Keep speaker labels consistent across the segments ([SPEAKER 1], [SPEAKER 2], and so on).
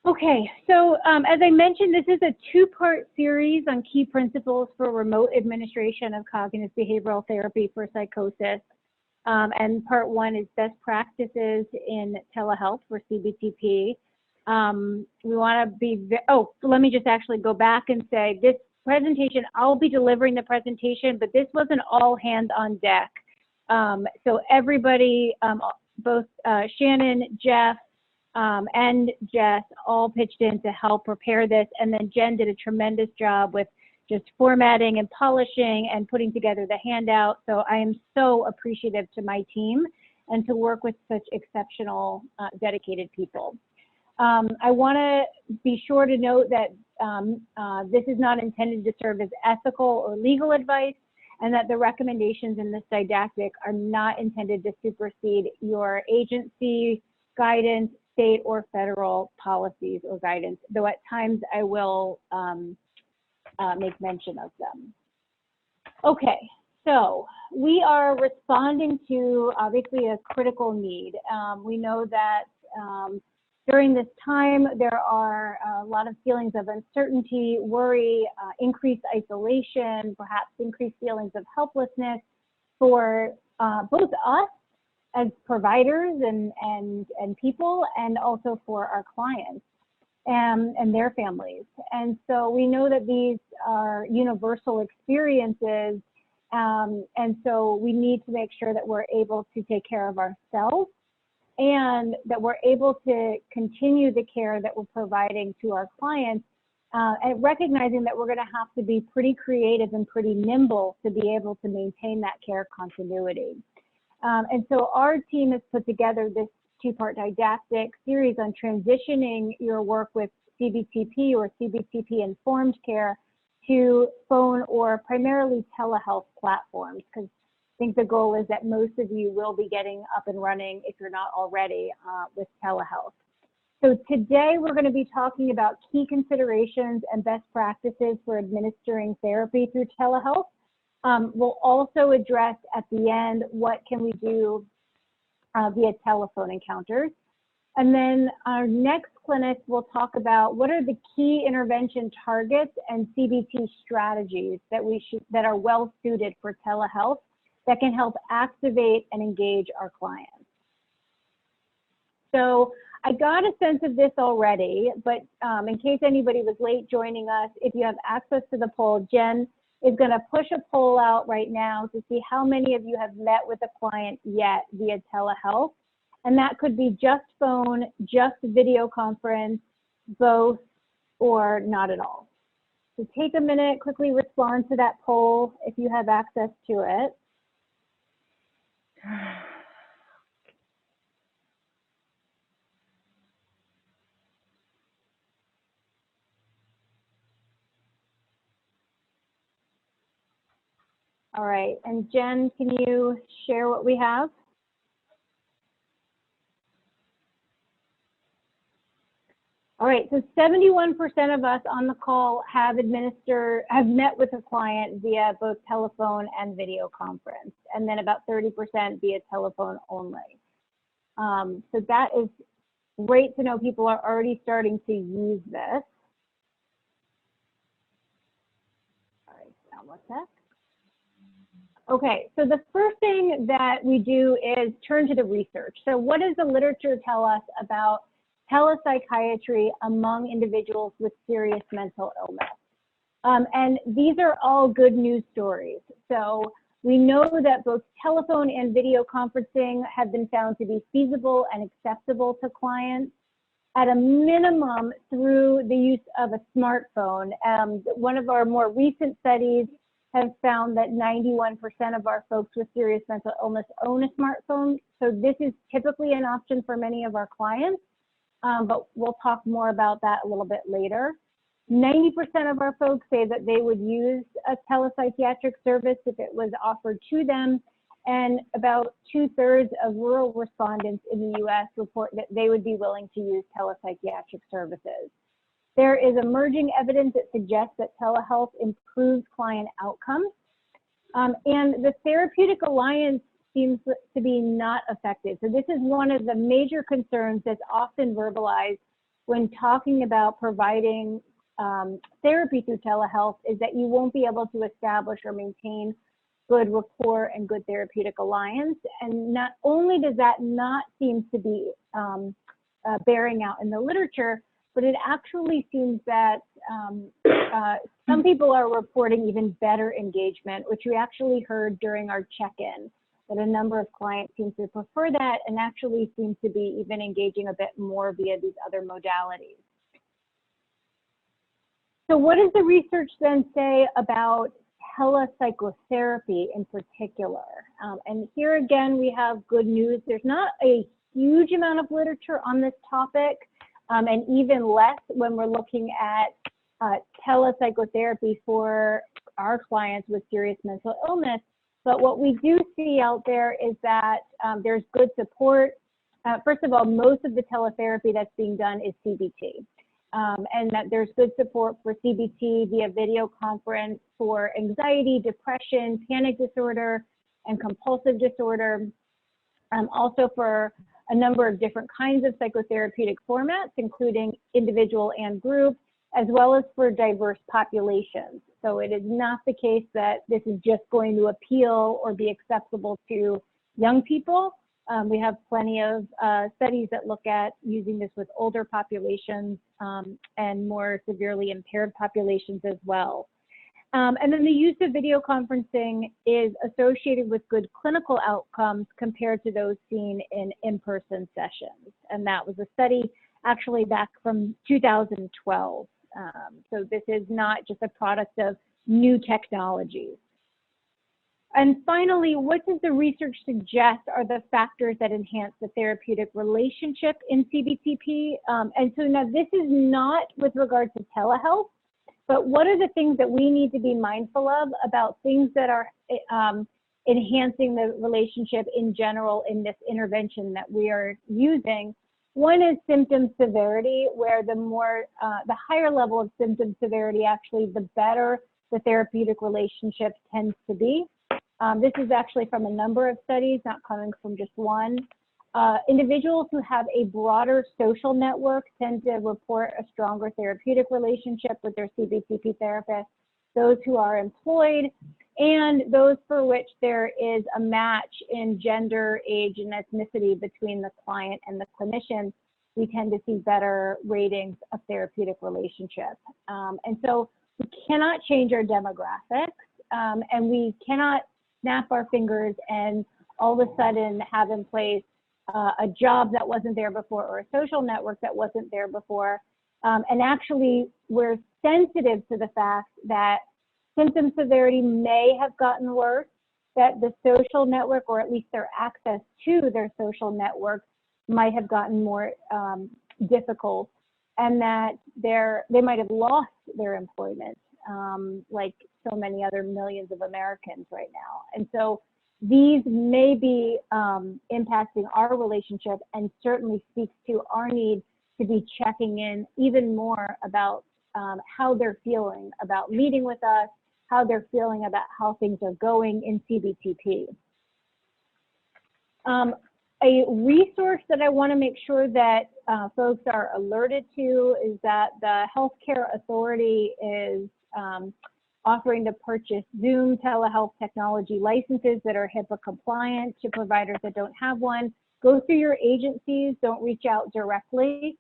[SPEAKER 1] Okay, so as I mentioned, this is a two-part series on key principles for remote administration of cognitive behavioral therapy for psychosis. And part one is best practices in telehealth for CBTP. We want to be, let me just actually go back and say this presentation, I'll be delivering the presentation, but this was an all hands on deck. So everybody, both Shannon, Jeff, and Jess all pitched in to help prepare this. And then Jen did a tremendous job with just formatting and polishing and putting together the handout. So I am so appreciative to my team and to work with such exceptional, dedicated people. I want to be sure to note that this is not intended to serve as ethical or legal advice, and that the recommendations in this didactic are not intended to supersede your agency guidance, state or federal policies or guidance, though at times I will make mention of them. Okay, so we are responding to obviously a critical need. We know that during this time, there are a lot of feelings of uncertainty, worry, increased isolation, perhaps increased feelings of helplessness for both us as providers and people, and also for our clients and their families. And so we know that these are universal experiences, and so we need to make sure that we're able to take care of ourselves and that we're able to continue the care that we're providing to our clients, and recognizing that we're going to have to be pretty creative and pretty nimble to be able to maintain that care continuity. And so our team has put together this two-part didactic series on transitioning your work with CBTP or CBTP-informed care to phone or primarily telehealth platforms, because I think the goal is that most of you will be getting up and running, if you're not already, with telehealth. So today we're going to be talking about key considerations and best practices for administering therapy through telehealth. We'll also address at the end what can we do via telephone encounters. And then our next clinic will talk about what are the key intervention targets and CBT strategies that are well suited for telehealth that can help activate and engage our clients. So I got a sense of this already, but in case anybody was late joining us, if you have access to the poll, Jen is going to push a poll out right now to see how many of you have met with a client yet via telehealth. And that could be just phone, just video conference, both, or not at all. So take a minute, quickly respond to that poll if you have access to it. All right, and Jen, can you share what we have? All right, so 71% of us on the call have met with a client via both telephone and video conference, and then about 30% via telephone only. So that is great to know people are already starting to use this. All right, now what's that? Okay, so the first thing that we do is turn to the research. So what does the literature tell us about telepsychiatry among individuals with serious mental illness? And these are all good news stories. So we know that both telephone and video conferencing have been found to be feasible and acceptable to clients, at a minimum through the use of a smartphone. One of our more recent studies has found that 91% of our folks with serious mental illness own a smartphone. So this is typically an option for many of our clients, but we'll talk more about that a little bit later. 90% of our folks say that they would use a telepsychiatric service if it was offered to them, and about 2/3 of rural respondents in the US report that they would be willing to use telepsychiatric services. There is emerging evidence that suggests that telehealth improves client outcomes, and the therapeutic alliance seems to be not effective. So this is one of the major concerns that's often verbalized when talking about providing therapy through telehealth is that you won't be able to establish or maintain good rapport and good therapeutic alliance. And not only does that not seem to be bearing out in the literature, but it actually seems that some people are reporting even better engagement, which we actually heard during our check-in, that a number of clients seem to prefer that and actually seem to be even engaging a bit more via these other modalities. So what does the research then say about telepsychotherapy in particular? And here again, we have good news. There's not a huge amount of literature on this topic, and even less when we're looking at telepsychotherapy for our clients with serious mental illness. But what we do see out there is that there's good support. First of all, most of the teletherapy that's being done is CBT. And that there's good support for CBT via video conference for anxiety, depression, panic disorder, and compulsive disorder. Also for a number of different kinds of psychotherapeutic formats, including individual and group, as well as for diverse populations. So it is not the case that this is just going to appeal or be acceptable to young people. We have plenty of studies that look at using this with older populations and more severely impaired populations as well. And then the use of video conferencing is associated with good clinical outcomes compared to those seen in in-person sessions. And that was a study actually back from 2012. So this is not just a product of new technologies. And finally, what does the research suggest are the factors that enhance the therapeutic relationship in CBTP? And so now this is not with regard to telehealth, but what are the things that we need to be mindful of about things that are enhancing the relationship in general in this intervention that we are using? One is symptom severity, where the higher level of symptom severity, actually, the better the therapeutic relationship tends to be. This is actually from a number of studies, not coming from just one. Individuals who have a broader social network tend to report a stronger therapeutic relationship with their CBTP therapist. Those who are employed and those for which there is a match in gender, age, and ethnicity between the client and the clinician, we tend to see better ratings of therapeutic relationship. And so we cannot change our demographics, and we cannot snap our fingers and all of a sudden have in place a job that wasn't there before or a social network that wasn't there before. And actually, we're sensitive to the fact that symptom severity may have gotten worse, that the social network, or at least their access to their social network, might have gotten more difficult, and that they might have lost their employment, like so many other millions of Americans right now. And so these may be impacting our relationship, and certainly speaks to our need to be checking in even more about how they're feeling about meeting with us, how they're feeling about how things are going in CBTP. A resource that I want to make sure that folks are alerted to is that the Healthcare Authority is offering to purchase Zoom telehealth technology licenses that are HIPAA compliant to providers that don't have one. Go through your agencies, don't reach out directly.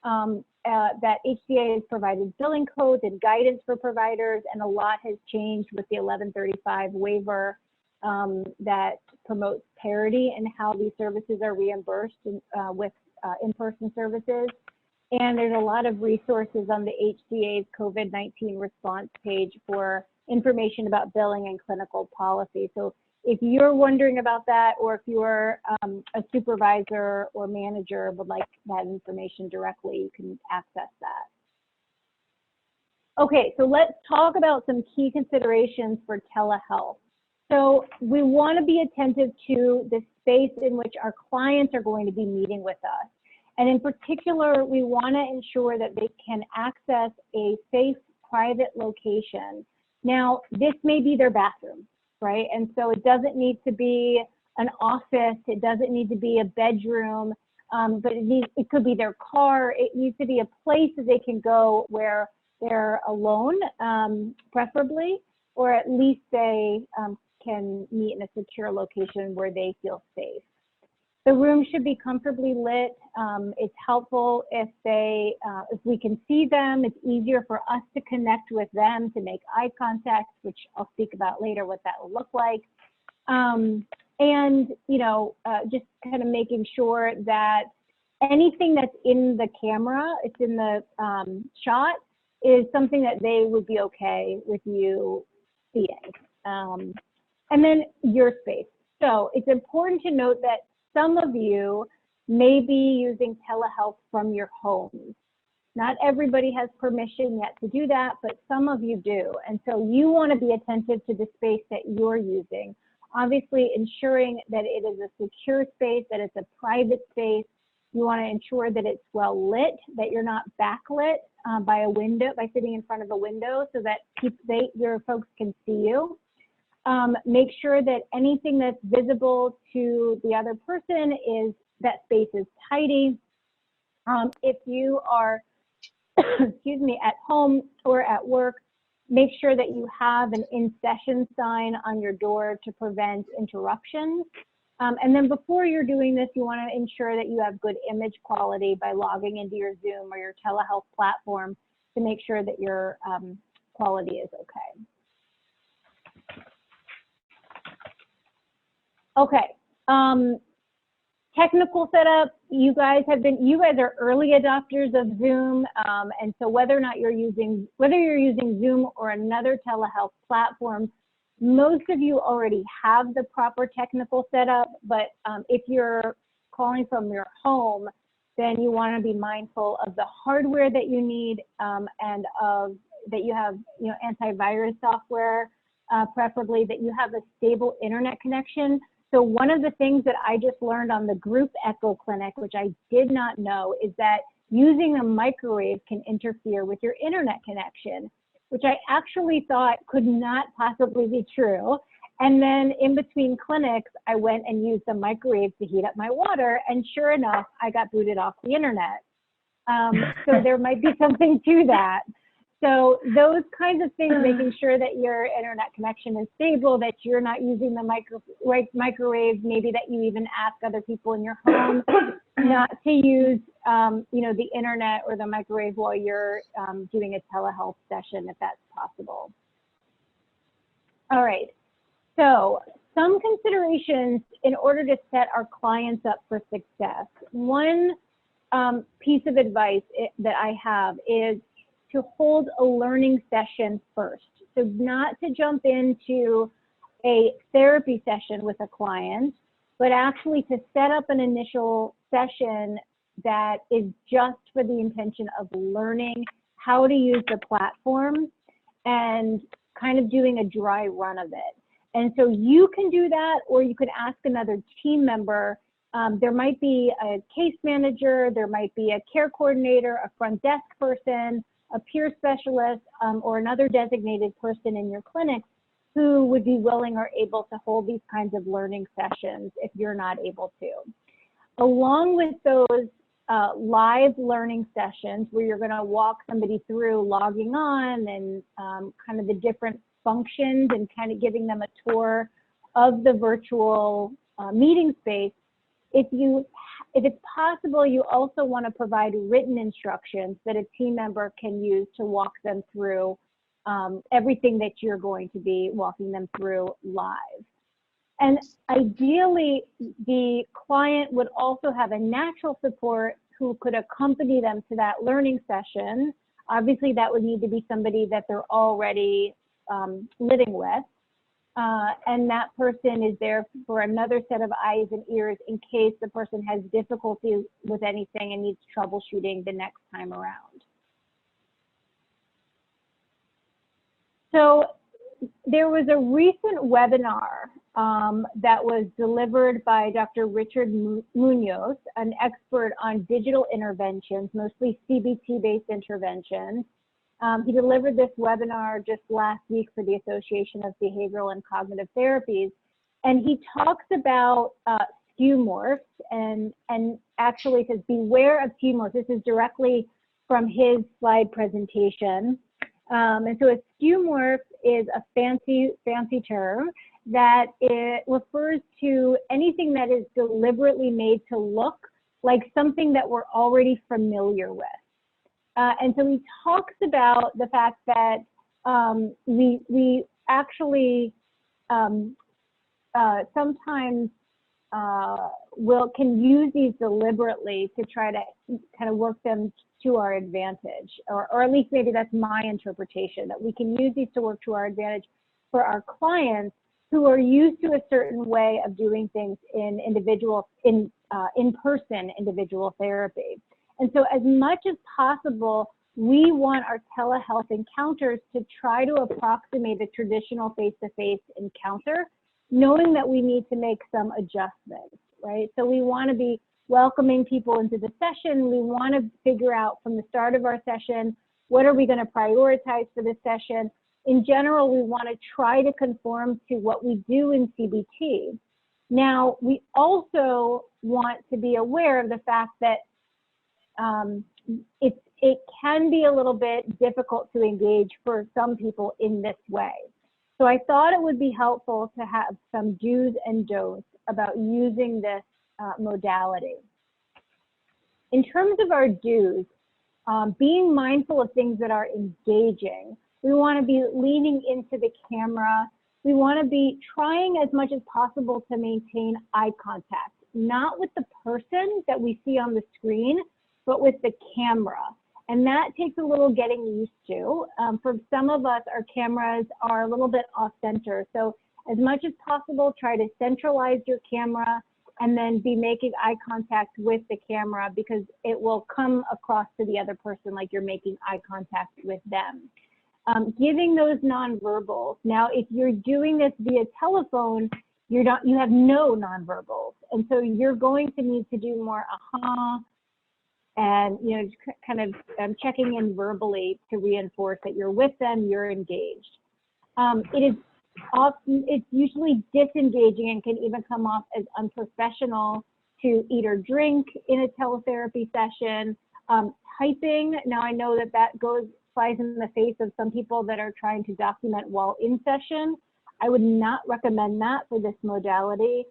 [SPEAKER 1] That HCA has provided billing codes and guidance for providers, and a lot has changed with the 1135 waiver that promotes parity in how these services are reimbursed with in-person services. And there's a lot of resources on the HCA's COVID-19 response page for information about billing and clinical policy. So if you're wondering about that, or if you're a supervisor or manager would like that information directly, you can access that. Okay, so let's talk about some key considerations for telehealth. So we want to be attentive to the space in which our clients are going to be meeting with us. And in particular, we want to ensure that they can access a safe, private location. Now, this may be their bathroom, right? And so it doesn't need to be an office. It doesn't need to be a bedroom. but it could be their car. It needs to be a place that they can go where they're alone, preferably, or at least they can meet in a secure location where they feel safe. The room should be comfortably lit. It's helpful if we can see them. It's easier for us to connect with them, to make eye contact, which I'll speak about later what that will look like. And, you know, just kind of making sure that anything that's in the camera, it's in the shot, is something that they would be okay with you seeing. And then your space. So it's important to note that some of you may be using telehealth from your homes. Not everybody has permission yet to do that, but some of you do. And so you want to be attentive to the space that you're using. Obviously, ensuring that it is a secure space, that it's a private space. You want to ensure that it's well lit, that you're not backlit by a window, by sitting in front of a window, so that your folks can see you. Make sure that anything that's visible to the other person is that space is tidy. If you are, excuse me, at home or at work, make sure that you have an in-session sign on your door to prevent interruptions. And then before you're doing this, you want to ensure that you have good image quality by logging into your Zoom or your telehealth platform to make sure that your quality is okay. Okay, technical setup. You guys are early adopters of Zoom, and so whether or not you're using Zoom or another telehealth platform, most of you already have the proper technical setup. But if you're calling from your home, then you want to be mindful of the hardware that you need, and that you have, you know, antivirus software, preferably that you have a stable internet connection. So one of the things that I just learned on the group echo clinic, which I did not know, is that using a microwave can interfere with your internet connection, which I actually thought could not possibly be true. And then in between clinics, I went and used the microwave to heat up my water, and sure enough, I got booted off the internet. So there might be something to that. So those kinds of things, making sure that your internet connection is stable, that you're not using the microwave, maybe that you even ask other people in your home not to use, you know, the internet or the microwave while you're doing a telehealth session, if that's possible. All right, so some considerations in order to set our clients up for success. One piece of advice that I have is to hold a learning session first. So not to jump into a therapy session with a client, but actually to set up an initial session that is just for the intention of learning how to use the platform and kind of doing a dry run of it. And so you can do that, or you could ask another team member. There might be a case manager, there might be a care coordinator, a front desk person, a peer specialist, or another designated person in your clinic who would be willing or able to hold these kinds of learning sessions if you're not able to. Along with those live learning sessions where you're going to walk somebody through logging on and kind of the different functions and kind of giving them a tour of the virtual meeting space, if it's possible, you also want to provide written instructions that a team member can use to walk them through everything that you're going to be walking them through live. And ideally, the client would also have a natural support who could accompany them to that learning session. Obviously, that would need to be somebody that they're already living with. And that person is there for another set of eyes and ears in case the person has difficulty with anything and needs troubleshooting the next time around. So there was a recent webinar that was delivered by Dr. Richard Munoz, an expert on digital interventions, mostly CBT-based interventions. He delivered this webinar just last week for the Association of Behavioral and Cognitive Therapies, and he talks about skeuomorphs, and actually says, beware of skeuomorphs. This is directly from his slide presentation. And so a skeuomorph is a fancy term that it refers to anything that is deliberately made to look like something that we're already familiar with. And so he talks about the fact that we actually sometimes can use these deliberately to try to kind of work them to our advantage, or at least maybe that's my interpretation, that we can use these to work to our advantage for our clients who are used to a certain way of doing things in in-person individual therapy. And so as much as possible, we want our telehealth encounters to try to approximate a traditional face-to-face encounter, knowing that we need to make some adjustments, right? So we want to be welcoming people into the session. We want to figure out from the start of our session, what are we going to prioritize for this session? In general, we want to try to conform to what we do in CBT. Now, we also want to be aware of the fact that it can be a little bit difficult to engage for some people in this way. So I thought it would be helpful to have some do's and don'ts about using this modality. In terms of our do's, being mindful of things that are engaging, we want to be leaning into the camera. We want to be trying as much as possible to maintain eye contact, not with the person that we see on the screen, but with the camera. And that takes a little getting used to. For some of us, our cameras are a little bit off center. So as much as possible, try to centralize your camera and then be making eye contact with the camera, because it will come across to the other person like you're making eye contact with them. Giving those nonverbals. Now, if you're doing this via telephone, you have no nonverbals. And so you're going to need to do more and kind of checking in verbally to reinforce that you're with them, you're engaged. It's usually disengaging and can even come off as unprofessional to eat or drink in a teletherapy session. Typing, now I know that flies in the face of some people that are trying to document while in session. I would not recommend that for this modality.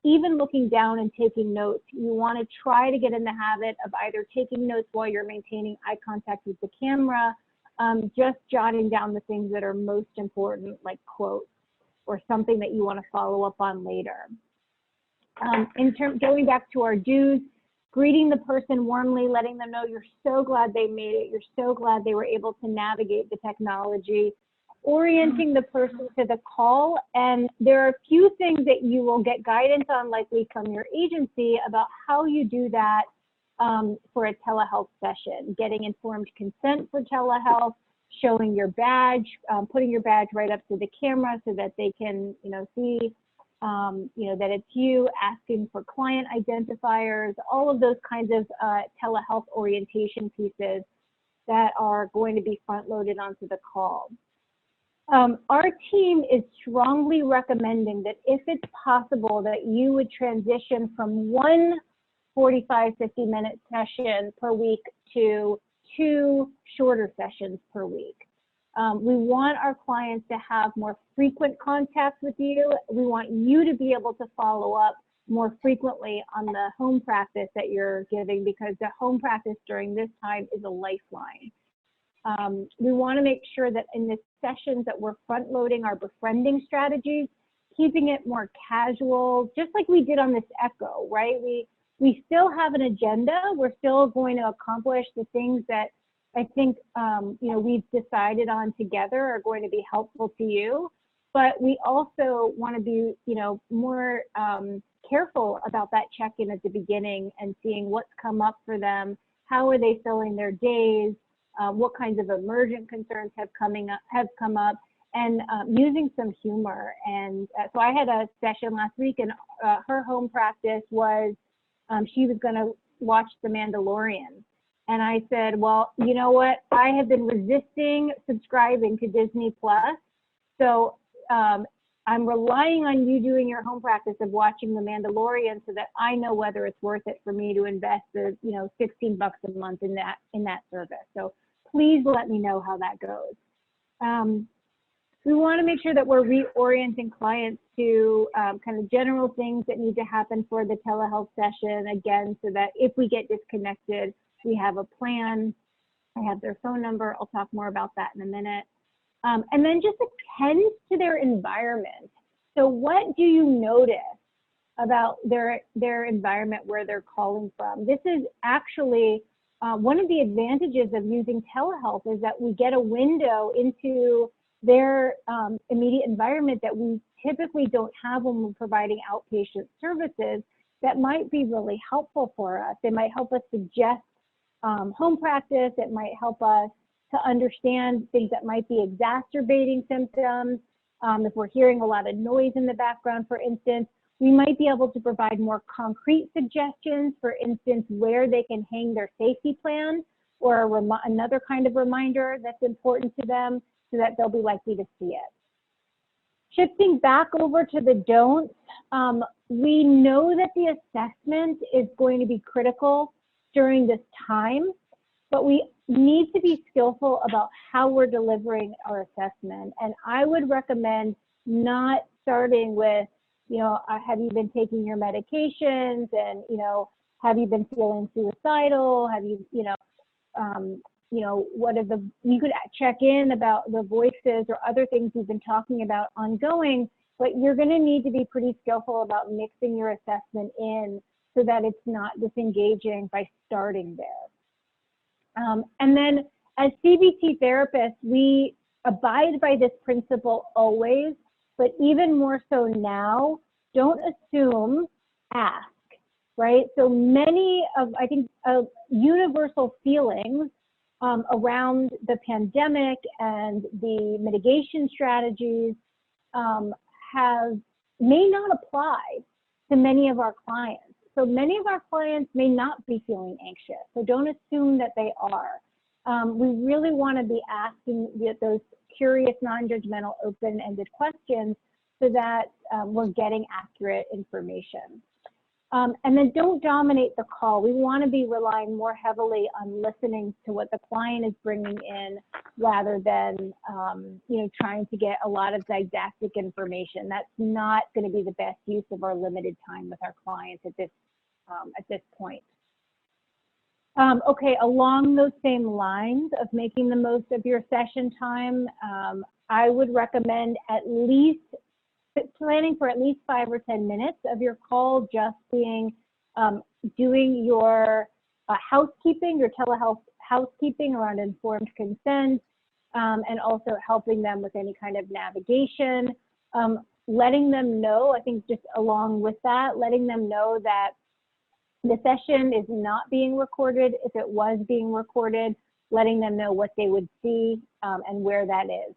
[SPEAKER 1] Even looking down and taking notes, you want to try to get in the habit of either taking notes while you're maintaining eye contact with the camera, just jotting down the things that are most important, like quotes or something that you want to follow up on later. Going back to our do's, greeting the person warmly, letting them know you're so glad they made it, you're so glad they were able to navigate the technology, orienting the person to the call. And there are a few things that you will get guidance on, likely from your agency, about how you do that for a telehealth session. Getting informed consent for telehealth, showing your badge, putting your badge right up to the camera so that they can see that it's you, asking for client identifiers, all of those kinds of telehealth orientation pieces that are going to be front loaded onto the call. Our team is strongly recommending that if it's possible that you would transition from one 45, 50-minute session per week to 2 shorter sessions per week. We want our clients to have more frequent contact with you. We want you to be able to follow up more frequently on the home practice that you're giving, because the home practice during this time is a lifeline. We want to make sure that in the sessions that we're front loading our befriending strategies, keeping it more casual, just like we did on this echo, right? We still have an agenda. We're still going to accomplish the things that I think we've decided on together are going to be helpful to you. But we also want to be more careful about that check-in at the beginning and seeing what's come up for them, how are they filling their days, what kinds of emergent concerns have come up, and using some humor. And so I had a session last week, and her home practice was she was going to watch The Mandalorian. And I said, well, you know what? I have been resisting subscribing to Disney Plus. So I'm relying on you doing your home practice of watching The Mandalorian so that I know whether it's worth it for me to invest the, you know, $16 a month in that service. So please let me know how that goes. We want to make sure that we're reorienting clients to kind of general things that need to happen for the telehealth session, again, so that if we get disconnected, we have a plan. I have their phone number. I'll talk more about that in a minute. And then just attend to their environment. So what do you notice about their environment where they're calling from? This is actually one of the advantages of using telehealth, is that we get a window into their immediate environment that we typically don't have when we're providing outpatient services that might be really helpful for us. They might help us suggest home practice. It might help us to understand things that might be exacerbating symptoms. If we're hearing a lot of noise in the background, for instance, we might be able to provide more concrete suggestions, for instance, where they can hang their safety plan or another kind of reminder that's important to them so that they'll be likely to see it. Shifting back over to the don'ts, we know that the assessment is going to be critical during this time, but we need to be skillful about how we're delivering our assessment. And I would recommend not starting with, you know, have you been taking your medications, and, you know, have you been feeling suicidal? Have you, you know, what are you could check in about the voices or other things you've been talking about ongoing, but you're going to need to be pretty skillful about mixing your assessment in so that it's not disengaging by starting there. And then as CBT therapists, we abide by this principle always, but even more so now, don't assume, ask, right? So many of, I think, universal feelings around the pandemic and the mitigation strategies may not apply to many of our clients. So many of our clients may not be feeling anxious, so don't assume that they are. We really want to be asking those curious, non-judgmental, open-ended questions so that we're getting accurate information. And then don't dominate the call. We want to be relying more heavily on listening to what the client is bringing in rather than you know, trying to get a lot of didactic information. That's not going to be the best use of our limited time with our clients at this point. Okay, along those same lines of making the most of your session time, I would recommend planning for at least 5 or 10 minutes of your call just being doing your housekeeping, your telehealth housekeeping around informed consent, and also helping them with any kind of navigation, letting them know, I think just along with that, letting them know that the session is not being recorded. If it was being recorded, letting them know what they would see and where that is.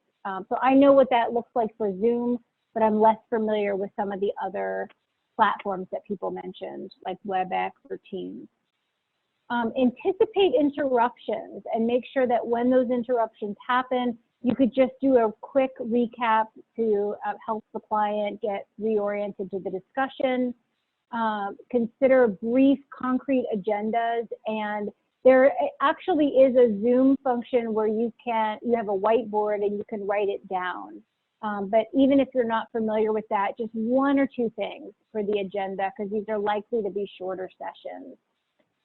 [SPEAKER 1] So I know what that looks like for Zoom, but I'm less familiar with some of the other platforms that people mentioned, like WebEx or Teams. Anticipate interruptions and make sure that when those interruptions happen, you could just do a quick recap to help the client get reoriented to the discussion. Consider brief, concrete agendas, and there actually is a Zoom function where you have a whiteboard and you can write it down. But even if you're not familiar with that, just 1 or 2 things for the agenda, because these are likely to be shorter sessions.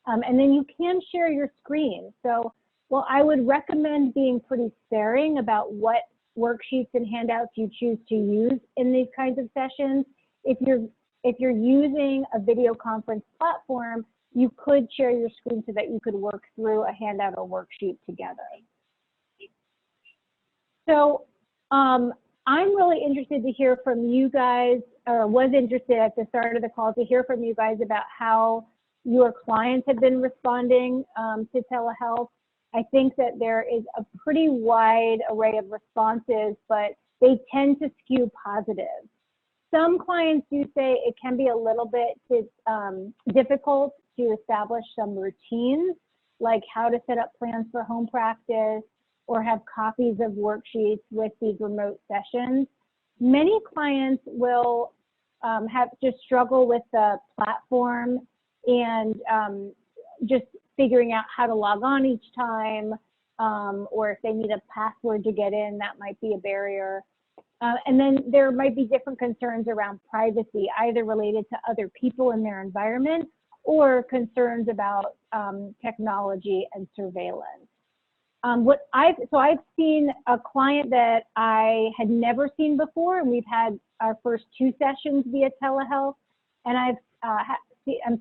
[SPEAKER 1] And then you can share your screen. So, well, I would recommend being pretty sparing about what worksheets and handouts you choose to use in these kinds of sessions. If you're using a video conference platform, you could share your screen so that you could work through a handout or worksheet together. So I'm really interested to hear from you guys, or was interested at the start of the call to hear from you guys about how your clients have been responding to telehealth. I think that there is a pretty wide array of responses, but they tend to skew positive. Some clients do say it can be a little bit difficult to establish some routines, like how to set up plans for home practice or have copies of worksheets with these remote sessions. Many clients will have just struggle with the platform and just figuring out how to log on each time, or if they need a password to get in, that might be a barrier. And then there might be different concerns around privacy, either related to other people in their environment or concerns about technology and surveillance. So I've seen a client that I had never seen before, and we've had our first 2 sessions via telehealth, and I'm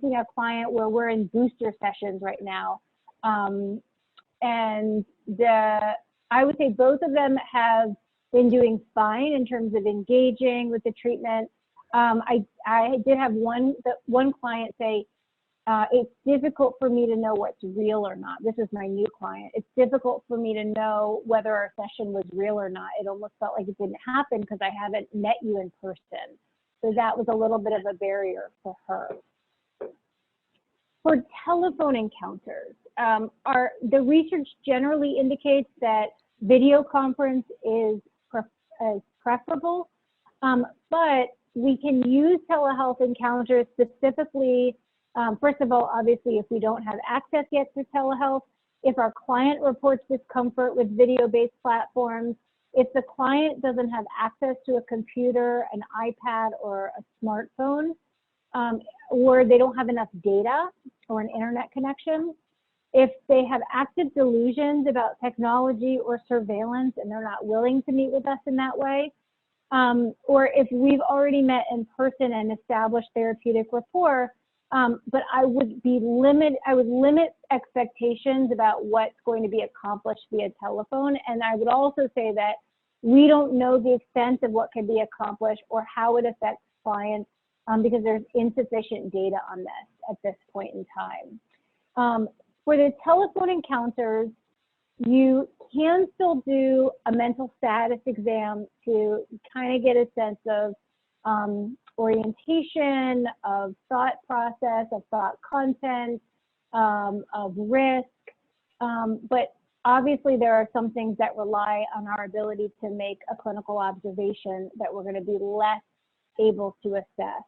[SPEAKER 1] seeing a client where we're in booster sessions right now. And I would say both of them have been doing fine in terms of engaging with the treatment. I did have one client say, it's difficult for me to know what's real or not. This is my new client. It's difficult for me to know whether our session was real or not. It almost felt like it didn't happen because I haven't met you in person. So that was a little bit of a barrier for her. For telephone encounters, the research generally indicates that video conference is preferable, but we can use telehealth encounters specifically. First of all, obviously, if we don't have access yet to telehealth, if our client reports discomfort with video-based platforms, if the client doesn't have access to a computer, an iPad, or a smartphone, or they don't have enough data or an internet connection, if they have active delusions about technology or surveillance and they're not willing to meet with us in that way, or if we've already met in person and established therapeutic rapport, but I would limit expectations about what's going to be accomplished via telephone. And I would also say that we don't know the extent of what can be accomplished or how it affects clients because there's insufficient data on this at this point in time. For the telephone encounters, you can still do a mental status exam to kind of get a sense of orientation, of thought process, of thought content, of risk. But obviously there are some things that rely on our ability to make a clinical observation that we're going to be less able to assess.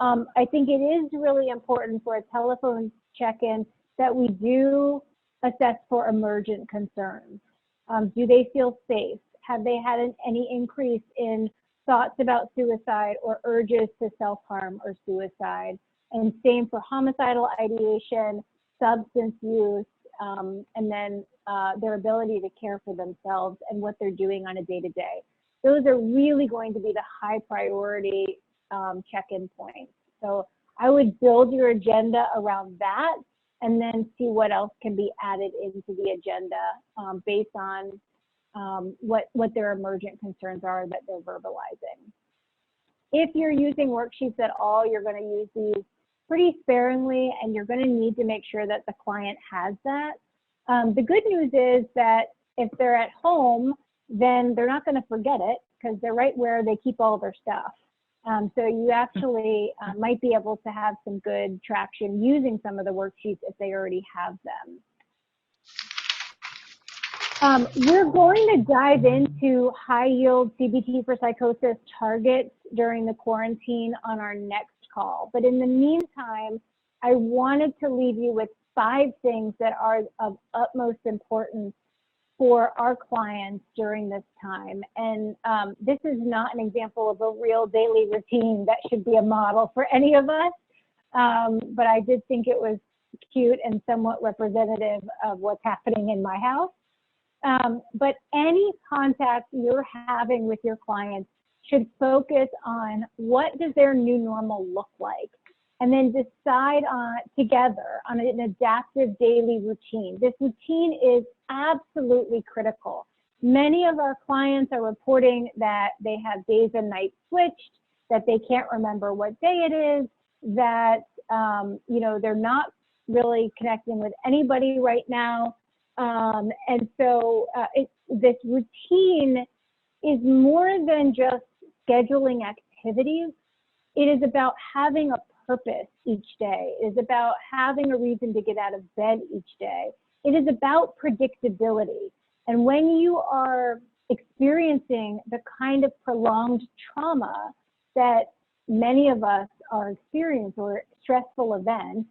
[SPEAKER 1] I think it is really important for a telephone check-in that we do assess for emergent concerns. Do they feel safe? Have they had any increase in thoughts about suicide or urges to self-harm or suicide? And same for homicidal ideation, substance use, and then their ability to care for themselves and what they're doing on a day-to-day. Those are really going to be the high priority check-in points. So I would build your agenda around that and then see what else can be added into the agenda based on what their emergent concerns are that they're verbalizing. If you're using worksheets at all, you're going to use these pretty sparingly, and you're going to need to make sure that the client has that. The good news is that if they're at home, then they're not going to forget it because they're right where they keep all their stuff. So you actually might be able to have some good traction using some of the worksheets if they already have them. We're going to dive into high-yield CBT for psychosis targets during the quarantine on our next call. But in the meantime, I wanted to leave you with 5 things that are of utmost importance for our clients during this time. And this is not an example of a real daily routine that should be a model for any of us. But I did think it was cute and somewhat representative of what's happening in my house. But any contact you're having with your clients should focus on what does their new normal look like, and then decide on together on an adaptive daily routine. This routine is absolutely critical. Many of our clients are reporting that they have days and nights switched, that they can't remember what day it is, that you know, they're not really connecting with anybody right now. And so this routine is more than just scheduling activities. It is about having a purpose each day. It is about having a reason to get out of bed each day. It is about predictability. And when you are experiencing the kind of prolonged trauma that many of us are experiencing, or stressful events,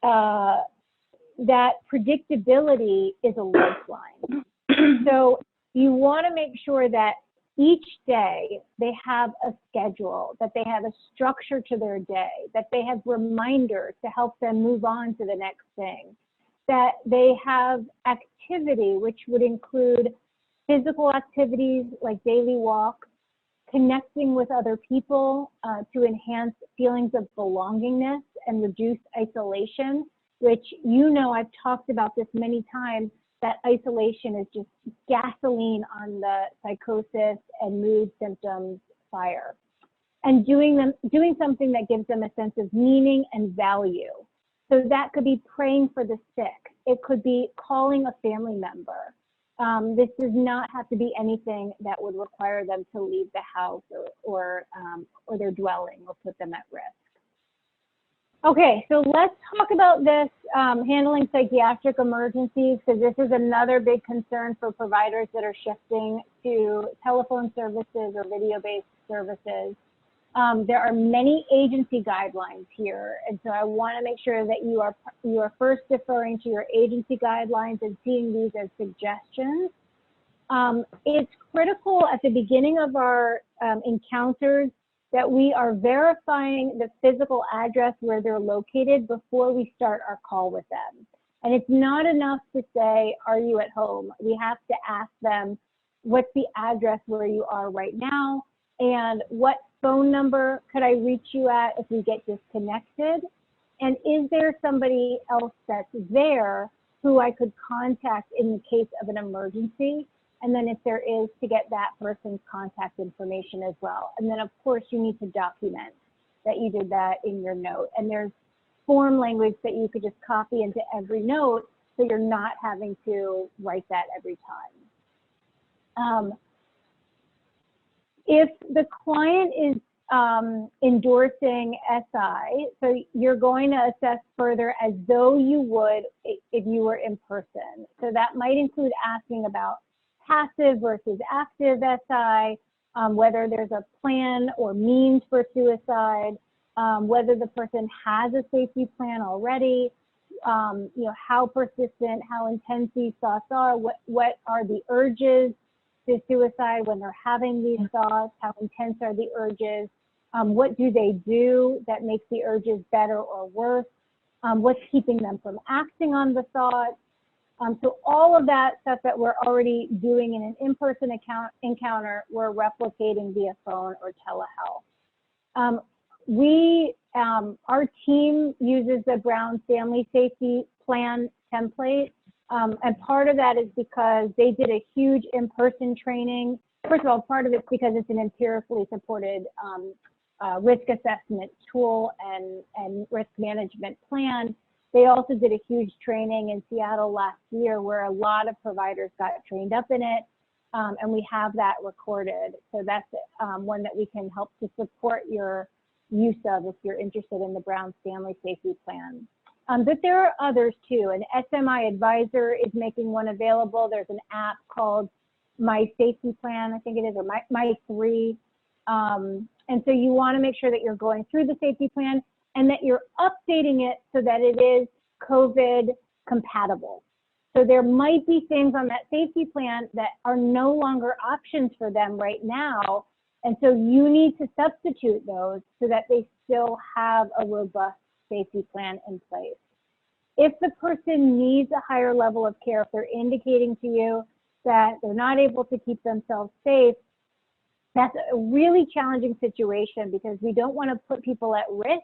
[SPEAKER 1] that predictability is a lifeline. So you want to make sure that each day they have a schedule, that they have a structure to their day, that they have reminders to help them move on to the next thing, that they have activity, which would include physical activities like daily walks, connecting with other people to enhance feelings of belongingness and reduce isolation, which, you know, I've talked about this many times, that isolation is just gasoline on the psychosis and mood symptoms fire. And doing something that gives them a sense of meaning and value. So that could be praying for the sick. It could be calling a family member. This does not have to be anything that would require them to leave the house or their dwelling or put them at risk. Okay, so let's talk about this, handling psychiatric emergencies, because this is another big concern for providers that are shifting to telephone services or video-based services. There are many agency guidelines here, and so I want to make sure that you are first deferring to your agency guidelines and seeing these as suggestions. It's critical at the beginning of our encounters that we are verifying the physical address where they're located before we start our call with them. And it's not enough to say, are you at home? We have to ask them, what's the address where you are right now? And what phone number could I reach you at if we get disconnected? And is there somebody else that's there who I could contact in the case of an emergency? And then if there is, to get that person's contact information as well. And then of course you need to document that you did that in your note. And there's form language that you could just copy into every note, so you're not having to write that every time. If the client is endorsing SI, so you're going to assess further as though you would if you were in person. So that might include asking about passive versus active SI, whether there's a plan or means for suicide, whether the person has a safety plan already, you know, how persistent, how intense these thoughts are, what are the urges to suicide when they're having these thoughts, how intense are the urges, what do they do that makes the urges better or worse, what's keeping them from acting on the thoughts. So all of that stuff that we're already doing in an in-person encounter, we're replicating via phone or telehealth. Our team uses the Brown Family Safety Plan template. And part of that is because they did a huge in-person training. First of all, part of it's because it's an empirically supported risk assessment tool and risk management plan. They also did a huge training in Seattle last year where a lot of providers got trained up in it, and we have that recorded. So that's one that we can help to support your use of if you're interested in the Brown Family Safety Plan. But there are others too. An SMI advisor is making one available. There's an app called My Safety Plan, I think it is, or My 3. And so you want to make sure that you're going through the safety plan and that you're updating it so that it is COVID compatible. So there might be things on that safety plan that are no longer options for them right now. And so you need to substitute those so that they still have a robust safety plan in place. If the person needs a higher level of care, if they're indicating to you that they're not able to keep themselves safe, that's a really challenging situation because we don't want to put people at risk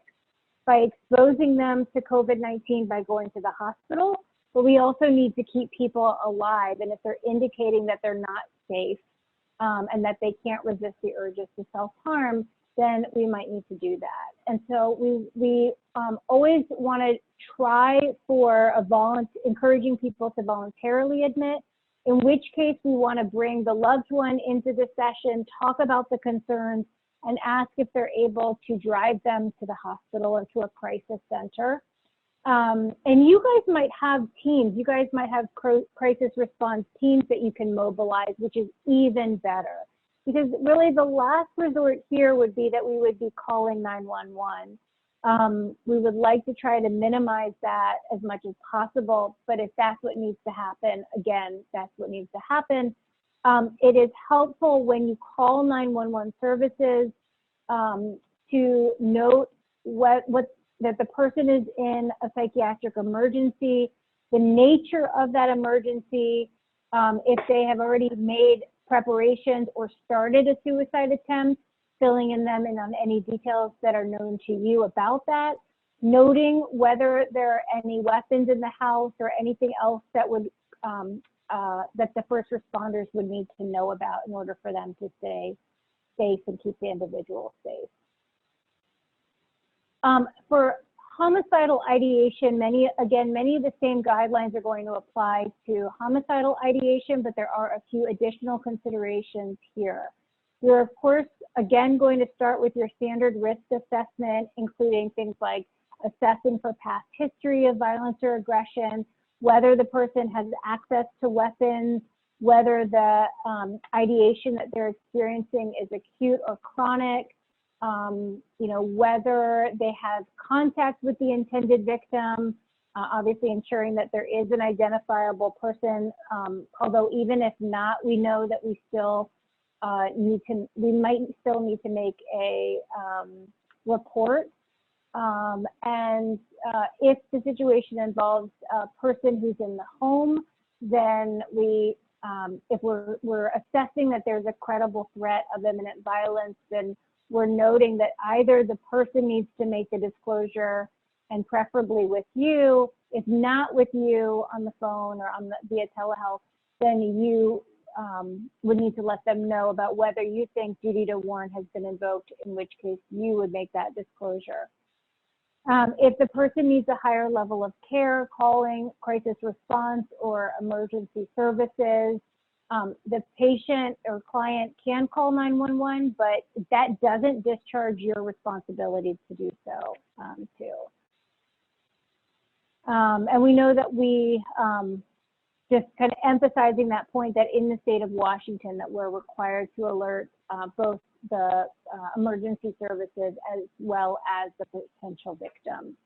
[SPEAKER 1] by exposing them to COVID-19 by going to the hospital, but we also need to keep people alive. And if they're indicating that they're not safe and that they can't resist the urges to self-harm, then we might need to do that. And so we always want to try for encouraging people to voluntarily admit, in which case we want to bring the loved one into the session, talk about the concerns, and ask if they're able to drive them to the hospital or to a crisis center. And you guys might have teams. You guys might have crisis response teams that you can mobilize, which is even better. Because really the last resort here would be that we would be calling 911. We would like to try to minimize that as much as possible, but if that's what needs to happen, again, that's what needs to happen. It is helpful when you call 911 services to note that the person is in a psychiatric emergency, the nature of that emergency, if they have already made preparations or started a suicide attempt, filling in on any details that are known to you about that, noting whether there are any weapons in the house or anything else that would that the first responders would need to know about in order for them to stay safe and keep the individual safe. For homicidal ideation, many of the same guidelines are going to apply to homicidal ideation, but there are a few additional considerations here. You're, of course, again, going to start with your standard risk assessment, including things like assessing for past history of violence or aggression, whether the person has access to weapons, whether the ideation that they're experiencing is acute or chronic, you know, whether they have contact with the intended victim, obviously ensuring that there is an identifiable person, although even if not, we know that we still we might still need to make a report. And if the situation involves a person who's in the home, then if we're assessing that there's a credible threat of imminent violence, then we're noting that either the person needs to make the disclosure, and preferably with you. If not with you on the phone or via telehealth, then you would need to let them know about whether you think duty to warn has been invoked, in which case you would make that disclosure. If the person needs a higher level of care, calling crisis response or emergency services, the patient or client can call 911, but that doesn't discharge your responsibility to do so too. And we know that we, just kind of emphasizing that point, that in the state of Washington that we're required to alert both the emergency services as well as the potential victim.